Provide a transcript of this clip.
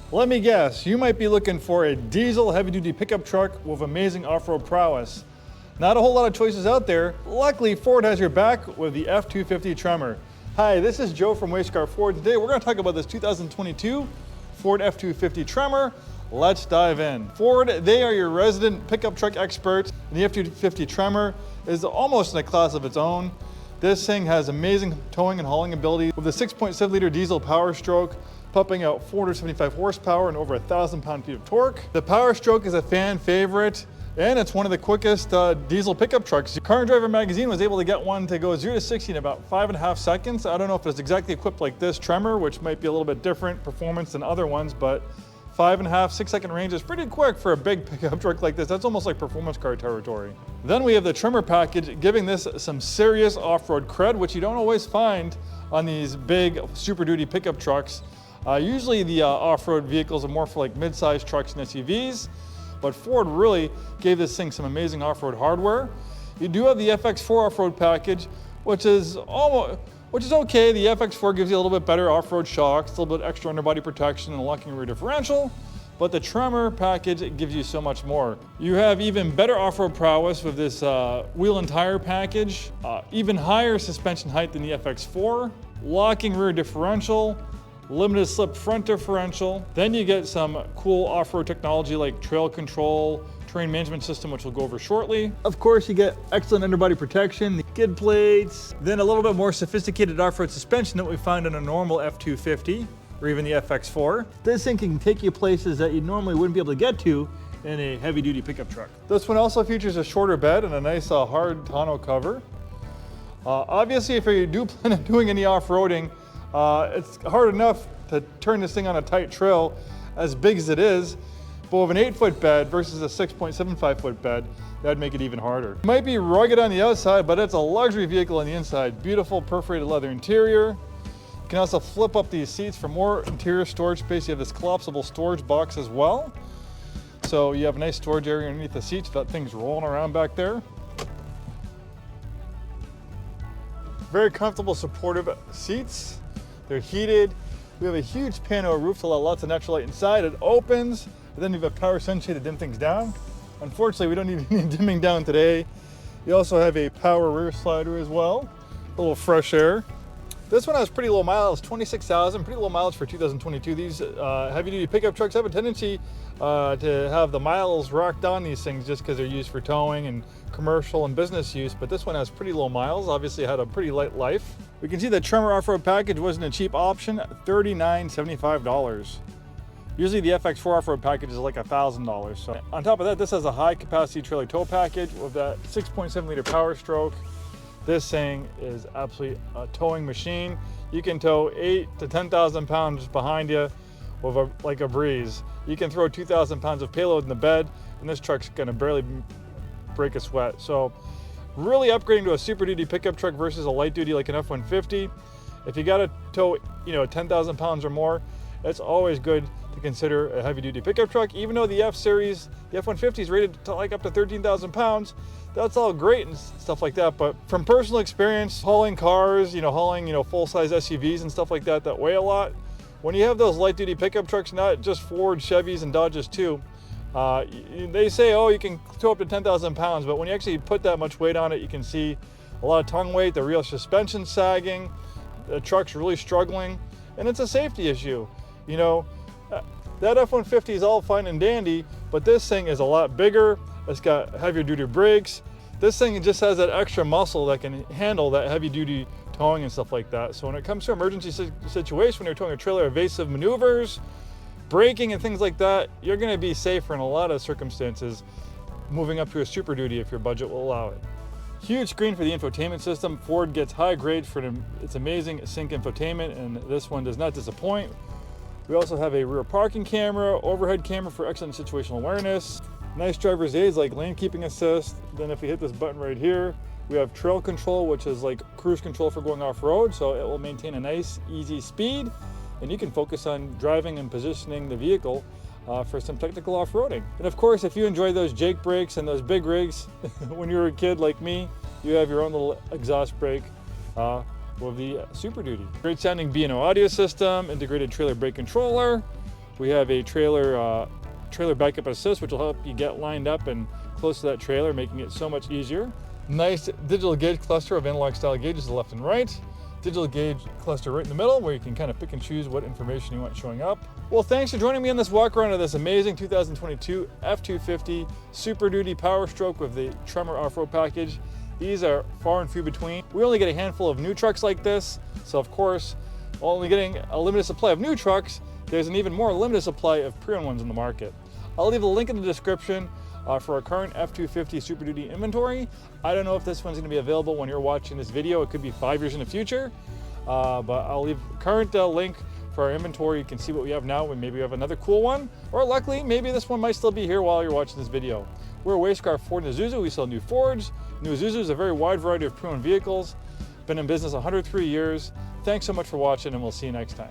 Let me guess, you might be looking for a diesel heavy-duty pickup truck with amazing off-road prowess. Not a whole lot of choices out there. Luckily, Ford has your back with the F-250 Tremor. Hi, this is Joe from Way Scarff Ford. Today we're going to talk about this 2022 Ford F-250 Tremor. Let's dive in. Ford, they are your resident pickup truck experts. And the F-250 Tremor is almost in a class of its own. This thing has amazing towing and hauling ability with a 6.7 liter diesel power stroke, pumping out 475 horsepower and over 1,000 pound-feet of torque. The Power Stroke is a fan favorite, and it's one of the quickest diesel pickup trucks. Car and Driver magazine was able to get one to go 0 to 60 in about 5.5 seconds. I don't know if it's exactly equipped like this Tremor, which might be a little bit different performance than other ones, but 5.5, 6 second range is pretty quick for a big pickup truck like this. That's almost like performance car territory. Then we have the Tremor package, giving this some serious off-road cred, which you don't always find on these big Super Duty pickup trucks. Usually the off-road vehicles are more for like mid-sized trucks and SUVs, but Ford really gave this thing some amazing off-road hardware. You do have the FX4 off-road package, which is okay. The FX4 gives you a little bit better off-road shocks, a little bit extra underbody protection and a locking rear differential, but the Tremor package gives you so much more. You have even better off-road prowess with this wheel and tire package, even higher suspension height than the FX4, locking rear differential, limited slip front differential. Then you get some cool off-road technology like trail control, terrain management system, which we'll go over shortly. Of course, you get excellent underbody protection, the skid plates, then a little bit more sophisticated off-road suspension that we find in a normal F-250 or even the FX4. This thing can take you places that you normally wouldn't be able to get to in a heavy-duty pickup truck. This one also features a shorter bed and a nice hard tonneau cover. Obviously, if you do plan on doing any off-roading, it's hard enough to turn this thing on a tight trail as big as it is, but with an 8-foot bed versus a 6.75-foot bed, that'd make it even harder. It might be rugged on the outside, but it's a luxury vehicle on the inside. Beautiful perforated leather interior. You can also flip up these seats for more interior storage space. You have this collapsible storage box as well. So you have a nice storage area underneath the seats without things rolling around back there. Very comfortable, supportive seats. They're heated. We have a huge pano roof to allow lots of natural light inside. It opens, and then you have a power sunshade to dim things down. Unfortunately, we don't need any dimming down today. You also have a power rear slider as well. A little fresh air. This one has pretty low mileage, 26,000, pretty low mileage for 2022. These heavy-duty pickup trucks have a tendency to have the miles racked on these things just because they're used for towing and commercial and business use, but this one has pretty low miles. Obviously it had a pretty light life. We can see the Tremor off-road package wasn't a cheap option, $39.75. Usually the FX4 off-road package is like $1,000. So on top of that, this has a high-capacity trailer tow package with that 6.7 liter power stroke. This thing is absolutely a towing machine. You can tow 8,000 to 10,000 pounds behind you with like a breeze. You can throw 2,000 pounds of payload in the bed, and this truck's gonna barely break a sweat. So really upgrading to a Super Duty pickup truck versus a light duty like an F-150. If you gotta tow 10,000 pounds or more, it's always good to consider a heavy duty pickup truck. Even though the F-Series, the F-150 is rated to like up to 13,000 pounds, that's all great and stuff like that. But from personal experience, hauling cars, hauling full-size SUVs and stuff like that that weigh a lot, when you have those light duty pickup trucks, not just Ford, Chevys, and Dodges too, they say, oh, you can tow up to 10,000 pounds, but when you actually put that much weight on it, you can see a lot of tongue weight, the real suspension sagging, the truck's really struggling, and it's a safety issue. That F-150 is all fine and dandy, but this thing is a lot bigger. It's got heavier duty brakes. This thing just has that extra muscle that can handle that heavy duty towing and stuff like that. So when it comes to emergency situation, when you're towing a trailer, evasive maneuvers, braking and things like that, you're gonna be safer in a lot of circumstances moving up to a Super Duty if your budget will allow it. Huge screen for the infotainment system. Ford gets high grades for its amazing sync infotainment, and this one does not disappoint. We also have a rear parking camera, overhead camera for excellent situational awareness, nice driver's aids like lane keeping assist. Then if we hit this button right here, we have trail control, which is like cruise control for going off-road, so it will maintain a nice, easy speed, and you can focus on driving and positioning the vehicle for some technical off-roading. And of course, if you enjoy those Jake brakes and those big rigs, when you were a kid like me, you have your own little exhaust brake with the Super Duty. Great sounding B&O audio system, integrated trailer brake controller, We have a trailer backup assist, which will help you get lined up and close to that trailer, making it so much easier. Nice digital gauge cluster of analog style gauges to the left and right. Digital gauge cluster right in the middle, where you can kind of pick and choose what information you want showing up. Well, thanks for joining me on this walk around of this amazing 2022 F-250 Super Duty Power Stroke with the Tremor off-road package. These are far and few between. We only get a handful of new trucks like this, so of course, while only getting a limited supply of new trucks, there's an even more limited supply of pre-owned ones in the market. I'll leave a link in the description for our current F-250 Super Duty inventory. I don't know if this one's going to be available when you're watching this video. It could be 5 years in the future, but I'll leave a current link for our inventory. You can see what we have now, and maybe we have another cool one, or luckily, maybe this one might still be here while you're watching this video. We're Way Scarff Ford Isuzu. We sell new Fords, new Isuzus, a very wide variety of pre-owned vehicles. Been in business 103 years. Thanks so much for watching, and we'll see you next time.